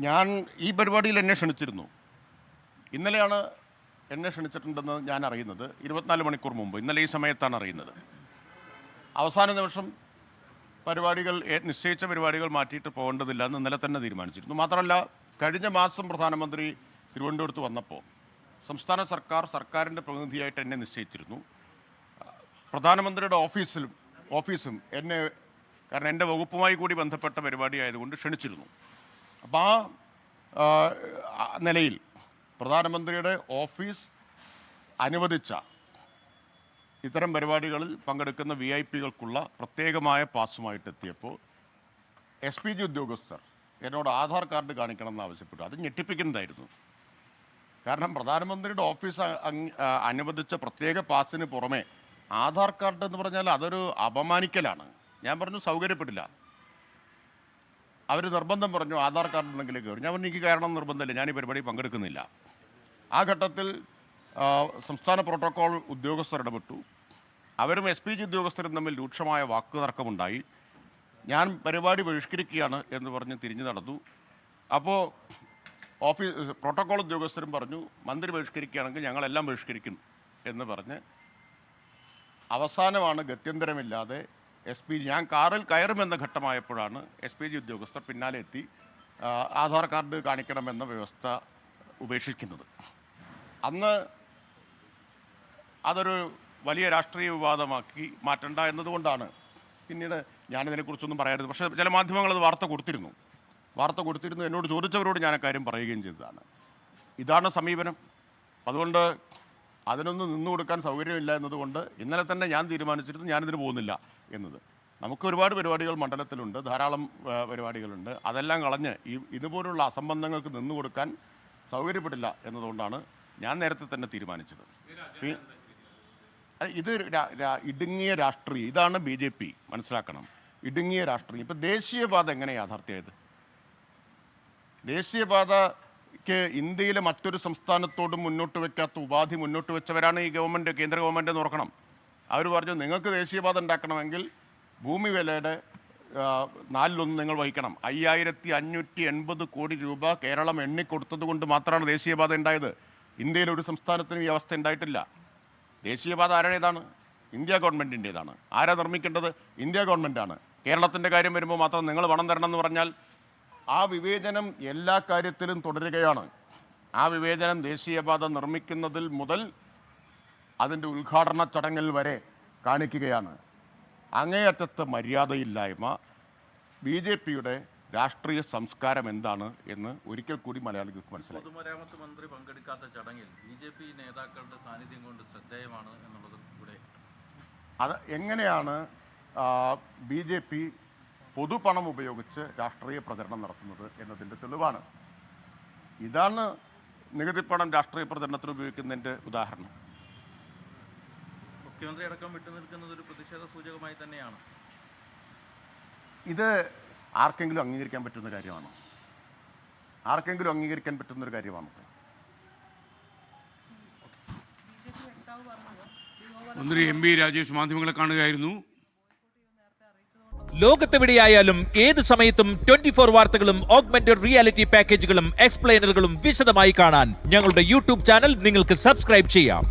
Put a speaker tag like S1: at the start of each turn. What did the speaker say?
S1: ഞാൻ ഈ പരിപാടിയിൽ എന്നെ ക്ഷണിച്ചിരുന്നു. ഇന്നലെയാണ് എന്നെ ക്ഷണിച്ചിട്ടുണ്ടെന്ന് ഞാൻ അറിയുന്നത്. 24 മണിക്കൂർ മുമ്പ്, ഇന്നലെ ഈ സമയത്താണ് അറിയുന്നത്. അവസാന നിമിഷം നിശ്ചയിച്ച പരിപാടികൾ മാറ്റിയിട്ട് പോകേണ്ടതില്ല എന്ന് ഇന്നലെ തന്നെ തീരുമാനിച്ചിരുന്നു. മാത്രമല്ല, കഴിഞ്ഞ മാസം പ്രധാനമന്ത്രി തിരുവനന്തപുരത്ത് വന്നപ്പോൾ സംസ്ഥാന സർക്കാരിൻ്റെ പ്രതിനിധിയായിട്ട് എന്നെ നിശ്ചയിച്ചിരുന്നു. പ്രധാനമന്ത്രിയുടെ ഓഫീസും എന്നെ, കാരണം എൻ്റെ വകുപ്പുമായി കൂടി ബന്ധപ്പെട്ട പരിപാടി ആയതുകൊണ്ട് ക്ഷണിച്ചിരുന്നു. അപ്പോൾ ആ നിലയിൽ പ്രധാനമന്ത്രിയുടെ ഓഫീസ് അനുവദിച്ച ഇത്തരം പരിപാടികളിൽ പങ്കെടുക്കുന്ന VIP-കൾക്കുള്ള പ്രത്യേകമായ പാസുമായിട്ട് എത്തിയപ്പോൾ SPG ഉദ്യോഗസ്ഥർ എന്നോട് ആധാർ കാർഡ് കാണിക്കണമെന്ന് ആവശ്യപ്പെട്ടു. അത് ഞെട്ടിപ്പിക്കുന്നതായിരുന്നു. കാരണം പ്രധാനമന്ത്രിയുടെ ഓഫീസ് അനുവദിച്ച പ്രത്യേക പാസിന് പുറമെ ആധാർ കാർഡ് എന്ന് പറഞ്ഞാൽ അതൊരു അപമാനിക്കലാണ്. ഞാൻ പറഞ്ഞു സൗകര്യപ്പെടില്ല. അവർ നിർബന്ധം പറഞ്ഞു ആധാർ കാർഡ് ഉണ്ടെങ്കിൽ കയറി. ഞാൻ പറഞ്ഞു എനിക്ക് കയറണം നിർബന്ധമില്ല, ഞാൻ ഈ പരിപാടി പങ്കെടുക്കുന്നില്ല. ആ ഘട്ടത്തിൽ സംസ്ഥാന പ്രോട്ടോക്കോൾ ഉദ്യോഗസ്ഥർ ഇടപെട്ടു. അവരും SPG ഉദ്യോഗസ്ഥരും തമ്മിൽ രൂക്ഷമായ വാക്കുതർക്കമുണ്ടായി. ഞാൻ പരിപാടി ബഹിഷ്കരിക്കുകയാണ് എന്ന് പറഞ്ഞ് തിരിഞ്ഞു നടന്നു. അപ്പോൾ പ്രോട്ടോക്കോൾ ഉദ്യോഗസ്ഥരും പറഞ്ഞു മന്ത്രി ബഹിഷ്കരിക്കുകയാണെങ്കിൽ ഞങ്ങളെല്ലാം ബഹിഷ്കരിക്കും എന്ന് പറഞ്ഞ് അവസാനമാണ് ഗത്യന്തരമില്ലാതെ SPG, ഞാൻ കാറിൽ കയറുമെന്ന ഘട്ടമായപ്പോഴാണ് SPG ഉദ്യോഗസ്ഥർ പിന്നാലെ എത്തി ആധാർ കാർഡ് കാണിക്കണമെന്ന വ്യവസ്ഥ ഉപേക്ഷിക്കുന്നത്. അന്ന് അതൊരു വലിയ രാഷ്ട്രീയ വിവാദമാക്കി മാറ്റണ്ട എന്നതുകൊണ്ടാണ് പിന്നീട് ഞാനിതിനെക്കുറിച്ചൊന്നും പറയരുത്. പക്ഷേ ചില മാധ്യമങ്ങളത് വാർത്ത കൊടുത്തിരുന്നു. എന്നോട് ചോദിച്ചവരോട് ഞാൻ അക്കാര്യം പറയുകയും ചെയ്തതാണ്. ഇതാണ് സമീപനം. അതുകൊണ്ട് അതിനൊന്നും നിന്നു കൊടുക്കാൻ സൗകര്യമില്ല എന്നതുകൊണ്ട് ഇന്നലെ തന്നെ ഞാൻ തീരുമാനിച്ചിരുന്നു ഞാനിതിന് പോകുന്നില്ല എന്നത്. നമുക്ക് ഒരുപാട് പരിപാടികൾ മണ്ഡലത്തിലുണ്ട്, ധാരാളം പരിപാടികളുണ്ട്. അതെല്ലാം കളഞ്ഞ് ഇതുപോലുള്ള അസംബന്ധങ്ങൾക്ക് നിന്നു കൊടുക്കാൻ സൗകര്യപ്പെടില്ല എന്നതുകൊണ്ടാണ് ഞാൻ നേരത്തെ തന്നെ തീരുമാനിച്ചത്. ഇത് ഇടുങ്ങിയ രാഷ്ട്രീയം, ഇതാണ് BJP മനസ്സിലാക്കണം. ഇടുങ്ങിയ രാഷ്ട്രീയം. ഇപ്പം ദേശീയപാത എങ്ങനെ യാഥാർത്ഥ്യമായത്? ദേശീയപാതയ്ക്ക് ഇന്ത്യയിലെ മറ്റൊരു സംസ്ഥാനത്തോടും മുന്നോട്ട് വയ്ക്കാത്ത ഉപാധി മുന്നോട്ട് വെച്ചവരാണ് ഈ ഗവൺമെൻറ്, കേന്ദ്ര ഗവൺമെൻറ് എന്ന് ഓർക്കണം. അവർ പറഞ്ഞു നിങ്ങൾക്ക് ദേശീയപാത ഉണ്ടാക്കണമെങ്കിൽ ഭൂമി വിലയുടെ 1/4 നിങ്ങൾ വഹിക്കണം. 5580 കോടി രൂപ കേരളം എണ്ണിക്കൊടുത്തത് കൊണ്ട് മാത്രമാണ് ദേശീയപാത ഉണ്ടായത്. ഇന്ത്യയിലൊരു സംസ്ഥാനത്തിനും ഈ അവസ്ഥ ഉണ്ടായിട്ടില്ല. ദേശീയപാത ആരുടേതാണ്? ഇന്ത്യ ഗവൺമെൻറ്റിൻ്റേതാണ്. ആരാ നിർമ്മിക്കേണ്ടത്? ഇന്ത്യ ഗവൺമെൻറ്റാണ്. കേരളത്തിൻ്റെ കാര്യം വരുമ്പോൾ മാത്രം നിങ്ങൾ പണം തരണം എന്ന് പറഞ്ഞാൽ ആ വിവേചനം എല്ലാ കാര്യത്തിലും തുടരുകയാണ്. ആ വിവേചനം ദേശീയപാത നിർമ്മിക്കുന്നതിൽ മുതൽ അതിൻ്റെ ഉദ്ഘാടന ചടങ്ങിൽ വരെ കാണിക്കുകയാണ്. അങ്ങേയറ്റത്തെ മര്യാദയില്ലായ്മ. BJPയുടെ രാഷ്ട്രീയ സംസ്കാരം എന്താണ് എന്ന് ഒരിക്കൽ കൂടി മലയാളികൾക്ക് മനസ്സിലായി.
S2: പൊതുമരാമത്ത് മന്ത്രി പങ്കെടുക്കാത്ത ചടങ്ങിൽ BJP നേതാക്കളുടെ സാന്നിധ്യം കൊണ്ട് ശ്രദ്ധേയമാണ് എന്നുള്ളത് കൂടെ.
S1: അത് എങ്ങനെയാണ് BJP പൊതുപണം ഉപയോഗിച്ച് രാഷ്ട്രീയ പ്രചരണം നടത്തുന്നത് എന്നതിൻ്റെ തെളിവാണ്. ഇതാണ് നികുതിപ്പണം രാഷ്ട്രീയ പ്രചരണത്തിന് ഉപയോഗിക്കുന്നതിൻ്റെ ഉദാഹരണം.
S2: മുഖ്യമന്ത്രി അടക്കം വിട്ടുനിൽക്കുന്നത് ഒരു പ്രതിഷേധ സൂചകമായി തന്നെയാണ്.
S1: ഇത് ആർക്കെങ്കിലും അംഗീകരിക്കാൻ പറ്റുന്ന കാര്യമാണോ? ആർക്കെങ്കിലും അംഗീകരിക്കാൻ പറ്റുന്നൊരു കാര്യമാണോ?
S3: മന്ത്രി MB രാജേഷ് മാധ്യമങ്ങളെ കാണുകയായിരുന്നു.
S4: ലോകത്തെവിടെയായാലും ഏത് സമയത്തും 24 വാർത്തകളും ഓഗ്മെന്റഡ് റിയാലിറ്റി പാക്കേജുകളും എക്സ്പ്ലെയിനറുകളും വിശദമായി കാണാൻ ഞങ്ങളുടെ YouTube ചാനൽ നിങ്ങൾക്ക് സബ്സ്ക്രൈബ് ചെയ്യാം.